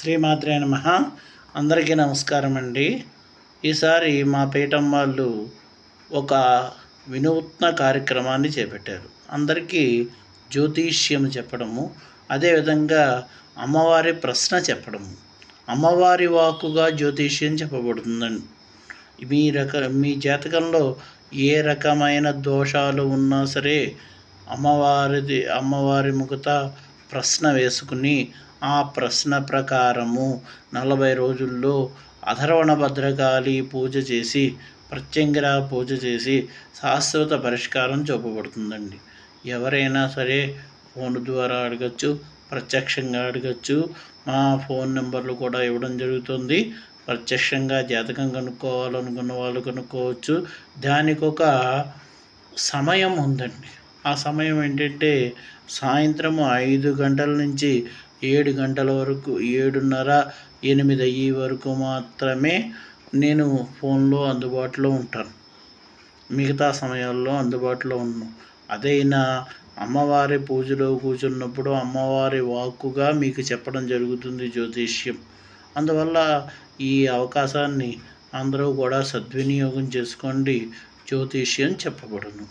శ్రీమాత్రే నమః. అందరికీ నమస్కారం అండి. ఈసారి మా పీఠం వాళ్ళు ఒక వినూత్న కార్యక్రమాన్ని చేపట్టారు. అందరికీ జ్యోతిష్యం చెప్పడము, అదేవిధంగా అమ్మవారి ప్రశ్న చెప్పడము. అమ్మవారి వాక్కుగా జ్యోతిష్యం చెప్పబడుతుందండి. మీ జాతకంలో ఏ రకమైన దోషాలు ఉన్నా సరే అమ్మవారి ముఖత ప్రశ్న వేసుకుని ఆ ప్రశ్న ప్రకారము 40 రోజుల్లో అధర్వణ భద్రకాళి పూజ చేసి, ప్రత్యంగిర పూజ చేసి శాశ్వత పరిష్కారం చూపబడుతుందండి. ఎవరైనా సరే ఫోన్ ద్వారా అడగచ్చు, ప్రత్యక్షంగా అడగచ్చు. మా ఫోన్ నెంబర్లు కూడా ఇవ్వడం జరుగుతుంది. ప్రత్యక్షంగా జాతకం కనుక్కోవాలనుకున్న వాళ్ళు కనుక్కోవచ్చు. దానికి ఒక సమయం ఉందండి. ఆ సమయం ఏంటంటే సాయంత్రం 5 గంటల నుంచి 7 గంటల వరకు, 7:30, 8 అయ్యే వరకు మాత్రమే నేను ఫోన్లో అందుబాటులో ఉంటాను. మిగతా సమయాల్లో అందుబాటులో ఉన్నాను. అదైనా అమ్మవారి పూజలో కూర్చున్నప్పుడు అమ్మవారి వాక్కుగా మీకు చెప్పడం జరుగుతుంది జ్యోతిష్యం. అందువల్ల ఈ అవకాశాన్ని అందరూ కూడా సద్వినియోగం చేసుకోండి. జ్యోతిష్యం చెప్పబడును.